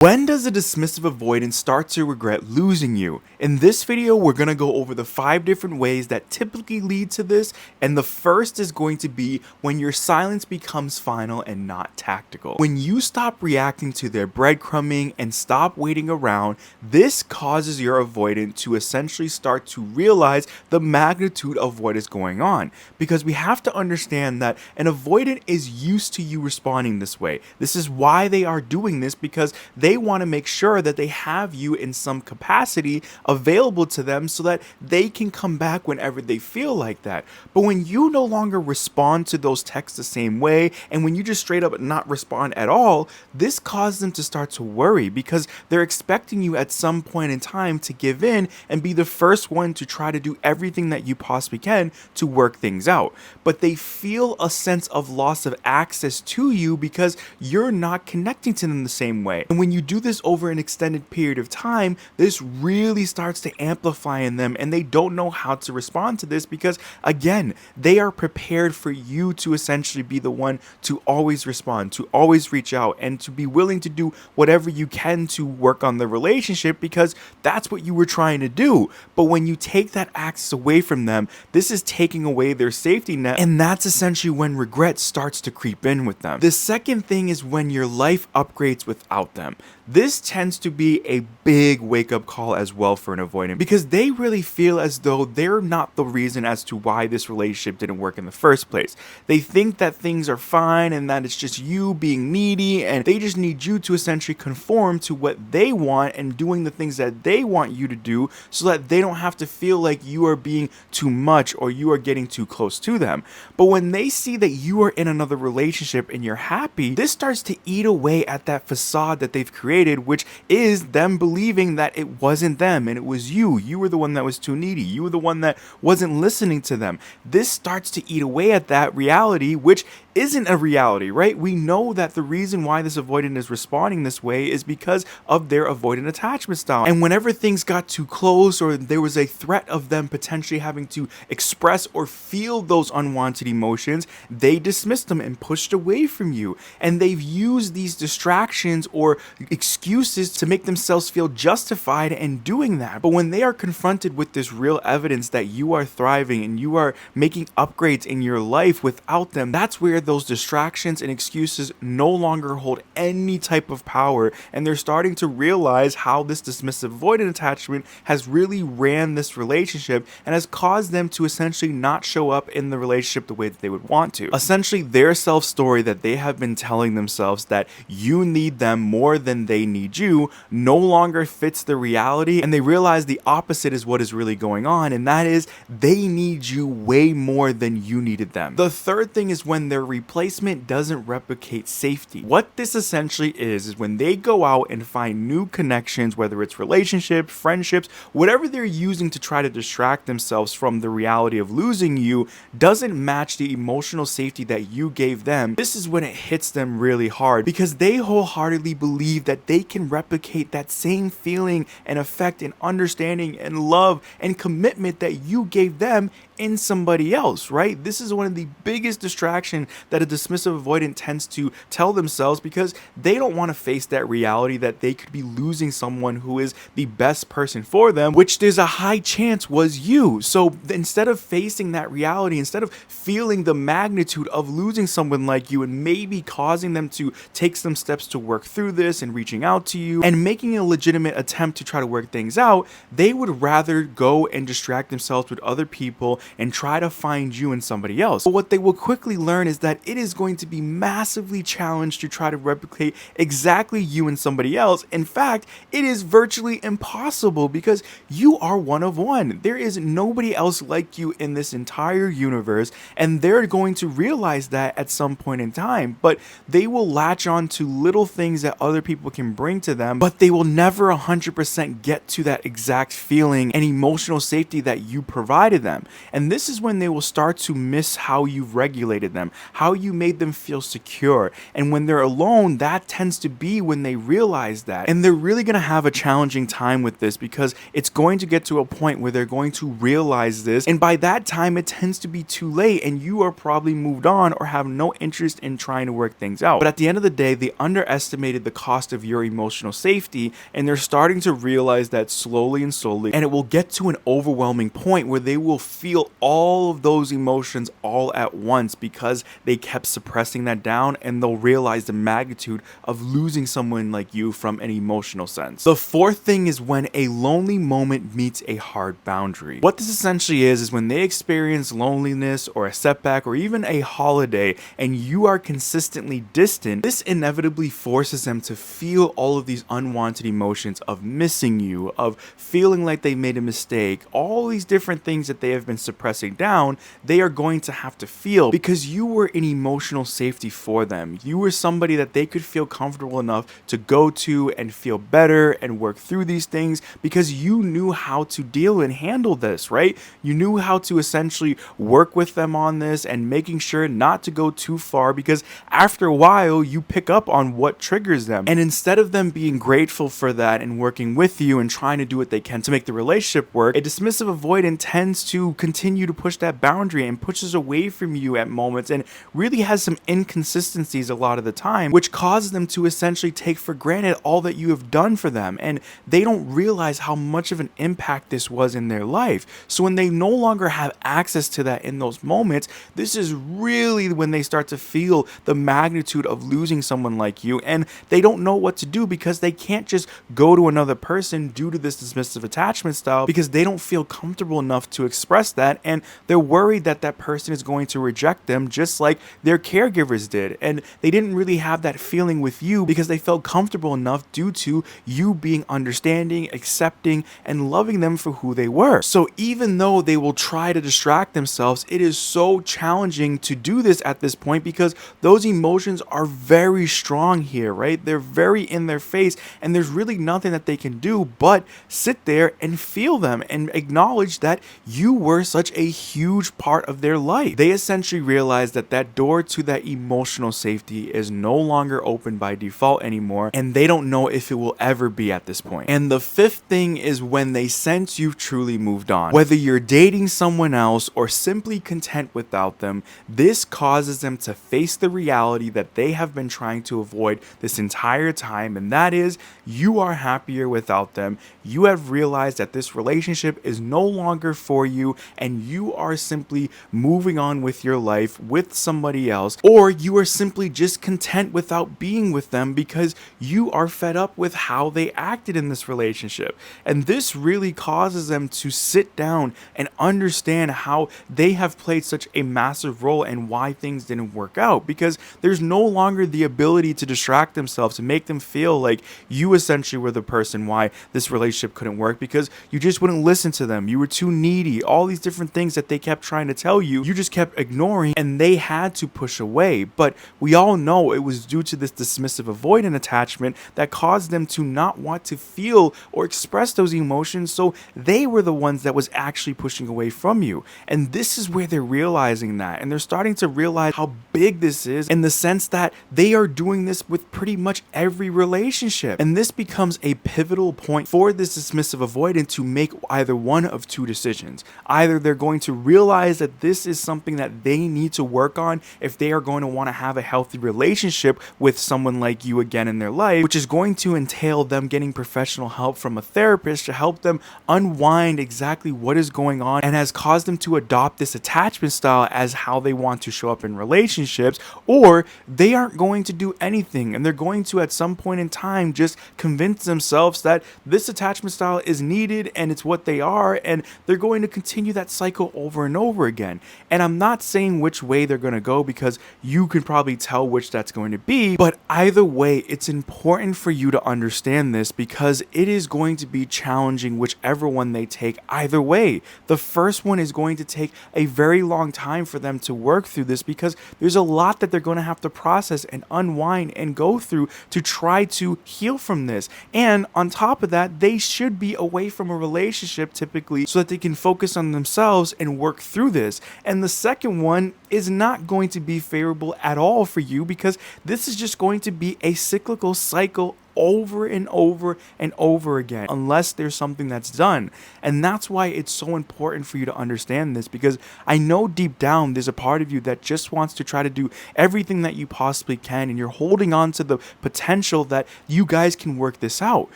When does a dismissive avoidant start to regret losing you? In this video, we're going to go over the 5 different ways that typically lead to this, and the first is going to be when your silence becomes final and not tactical. When you stop reacting to their breadcrumbing and stop waiting around, this causes your avoidant to essentially start to realize the magnitude of what is going on. Because we have to understand that an avoidant is used to you responding this way. This is why they are doing this, because they want to make sure that they have you in some capacity available to them so that they can come back whenever they feel like that. But when you no longer respond to those texts the same way, and when you just straight up not respond at all, this causes them to start to worry because they're expecting you at some point in time to give in and be the first one to try to do everything that you possibly can to work things out. But they feel a sense of loss of access to you because you're not connecting to them the same way. And when you do this over an extended period of time, this really starts to amplify in them, and they don't know how to respond to this because, again, they are prepared for you to essentially be the one to always respond, to always reach out, and to be willing to do whatever you can to work on the relationship because that's what you were trying to do. But when you take that access away from them, this is taking away their safety net, and that's essentially when regret starts to creep in with them. The second thing is when your life upgrades without them. This tends to be a big wake-up call as well for an avoidant because they really feel as though they're not the reason as to why this relationship didn't work in the first place. They think that things are fine and that it's just you being needy, and they just need you to essentially conform to what they want and doing the things that they want you to do so that they don't have to feel like you are being too much or you are getting too close to them. But when they see that you are in another relationship and you're happy, this starts to eat away at that facade that they've created, which is them believing that it wasn't them and it was you. You were the one that was too needy. You were the one that wasn't listening to them. This starts to eat away at that reality, which isn't a reality, right? We know that the reason why this avoidant is responding this way is because of their avoidant attachment style. And whenever things got too close or there was a threat of them potentially having to express or feel those unwanted emotions, they dismissed them and pushed away from you. And they've used these distractions or excuses to make themselves feel justified in doing that. But when they are confronted with this real evidence that you are thriving and you are making upgrades in your life without them, that's where those distractions and excuses no longer hold any type of power, and they're starting to realize how this dismissive avoidant attachment has really ran this relationship and has caused them to essentially not show up in the relationship the way that they would want to. Essentially, their self-story that they have been telling themselves that you need them more than they need you no longer fits the reality, and they realize the opposite is what is really going on, and that is they need you way more than you needed them. The third thing is when their replacement doesn't replicate safety. What this essentially is when they go out and find new connections, whether it's relationships, friendships, whatever they're using to try to distract themselves from the reality of losing you doesn't match the emotional safety that you gave them. This is when it hits them really hard because they wholeheartedly believe that they can replicate that same feeling and effect and understanding and love and commitment that you gave them in somebody else, right? This is one of the biggest distractions that a dismissive avoidant tends to tell themselves because they don't want to face that reality that they could be losing someone who is the best person for them, which there's a high chance was you. So instead of facing that reality, instead of feeling the magnitude of losing someone like you and maybe causing them to take some steps to work through this and reaching out to you and making a legitimate attempt to try to work things out, they would rather go and distract themselves with other people and try to find you in somebody else. But what they will quickly learn is that it is going to be massively challenged to try to replicate exactly you and somebody else. In fact, it is virtually impossible because you are one of one. There is nobody else like you in this entire universe, and they're going to realize that at some point in time, but they will latch on to little things that other people can bring to them, but they will never 100% get to that exact feeling and emotional safety that you provided them. And And this is when they will start to miss how you've regulated them, how you made them feel secure. And when they're alone, that tends to be when they realize that. And they're really going to have a challenging time with this because it's going to get to a point where they're going to realize this. And by that time, it tends to be too late and you are probably moved on or have no interest in trying to work things out. But at the end of the day, they underestimated the cost of your emotional safety and they're starting to realize that slowly and slowly. And it will get to an overwhelming point where they will feel all of those emotions all at once because they kept suppressing that down, and they'll realize the magnitude of losing someone like you from an emotional sense. The fourth thing is when a lonely moment meets a hard boundary. What this essentially is when they experience loneliness or a setback or even a holiday and you are consistently distant, this inevitably forces them to feel all of these unwanted emotions of missing you, of feeling like they made a mistake, all these different things that they have been suppressing down, they are going to have to feel because you were an emotional safety for them. You were somebody that they could feel comfortable enough to go to and feel better and work through these things because you knew how to deal and handle this, right? You knew how to essentially work with them on this and making sure not to go too far because after a while you pick up on what triggers them. And instead of them being grateful for that and working with you and trying to do what they can to make the relationship work, a dismissive avoidant tends to continue to push that boundary and pushes away from you at moments and really has some inconsistencies a lot of the time, which causes them to essentially take for granted all that you have done for them. And they don't realize how much of an impact this was in their life. So when they no longer have access to that in those moments, this is really when they start to feel the magnitude of losing someone like you, and they don't know what to do because they can't just go to another person due to this dismissive attachment style because they don't feel comfortable enough to express that, and they're worried that that person is going to reject them just like their caregivers did. And they didn't really have that feeling with you because they felt comfortable enough due to you being understanding, accepting, and loving them for who they were. So even though they will try to distract themselves, it is so challenging to do this at this point because those emotions are very strong here, right? They're very in their face, and there's really nothing that they can do but sit there and feel them and acknowledge that you were such a huge part of their life. They essentially realize that that door to that emotional safety is no longer open by default anymore, and they don't know if it will ever be at this point. And the fifth thing is when they sense you've truly moved on. Whether you're dating someone else or simply content without them, this causes them to face the reality that they have been trying to avoid this entire time, and that is you are happier without them. You have realized that this relationship is no longer for you, and you are simply moving on with your life with somebody else, or you are simply just content without being with them because you are fed up with how they acted in this relationship. And this really causes them to sit down and understand how they have played such a massive role and why things didn't work out, because there's no longer the ability to distract themselves to make them feel like you essentially were the person why this relationship couldn't work because you just wouldn't listen to them. You were too needy. All these different things that they kept trying to tell you, you just kept ignoring, and they had to push away. But we all know it was due to this dismissive avoidant attachment that caused them to not want to feel or express those emotions, so they were the ones that was actually pushing away from you. And this is where they're realizing that, and they're starting to realize how big this is in the sense that they are doing this with pretty much every relationship. And this becomes a pivotal point for this dismissive avoidant to make either one of two decisions. Either they're going to realize that this is something that they need to work on if they are going to want to have a healthy relationship with someone like you again in their life, which is going to entail them getting professional help from a therapist to help them unwind exactly what is going on and has caused them to adopt this attachment style as how they want to show up in relationships, or they aren't going to do anything and they're going to at some point in time just convince themselves that this attachment style is needed and it's what they are, and they're going to continue that cycle over and over again. And I'm not saying which way they're going to go because you can probably tell which that's going to be, but either way it's important for you to understand this because it is going to be challenging whichever one they take. Either way, the first one is going to take a very long time for them to work through this because there's a lot that they're going to have to process and unwind and go through to try to heal from this. And on top of that, they should be away from a relationship typically so that they can focus on themselves themselves and work through this. And the second one is not going to be favorable at all for you, because this is just going to be a cyclical cycle over and over and over again unless there's something that's done. And that's why it's so important for you to understand this, because I know deep down there's a part of you that just wants to try to do everything that you possibly can, and you're holding on to the potential that you guys can work this out.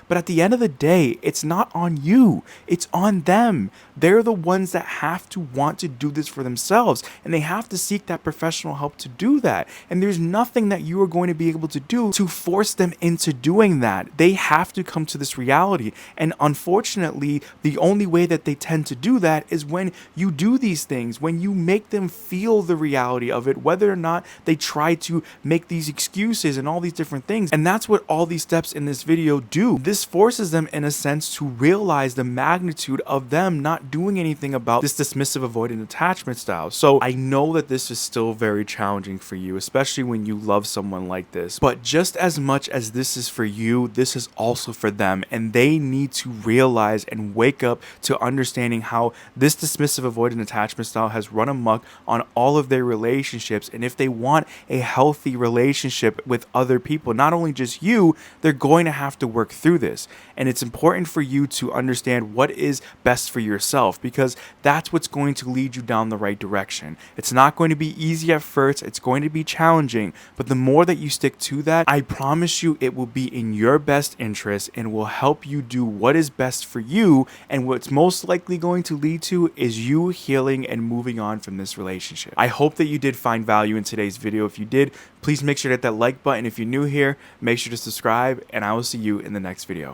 But at the end of the day, it's not on you, it's on them. They're the ones that have to want to do this for themselves, and they have to seek that professional help to do that. And there's nothing that you are going to be able to do to force them into doing that. They have to come to this reality. And unfortunately, the only way that they tend to do that is when you do these things, when you make them feel the reality of it, whether or not they try to make these excuses and all these different things. And that's what all these steps in this video do. This forces them, in a sense, to realize the magnitude of them not doing anything about this dismissive avoidant attachment style. So I know that this is still very challenging for you, especially when you love someone like this. But just as much as this is for you, this is also for them, and they need to realize and wake up to understanding how this dismissive avoidant attachment style has run amok on all of their relationships. And if they want a healthy relationship with other people, not only just you, they're going to have to work through this. And it's important for you to understand what is best for yourself, because that's what's going to lead you down the right direction. It's not going to be easy at first, it's going to be challenging, but the more that you stick to that, I promise you it will be in your best interest and will help you do what is best for you. And what's most likely going to lead to is you healing and moving on from this relationship. I hope that you did find value in today's video. If you did, please make sure to hit that like button. If you're new here, make sure to subscribe, and I will see you in the next video.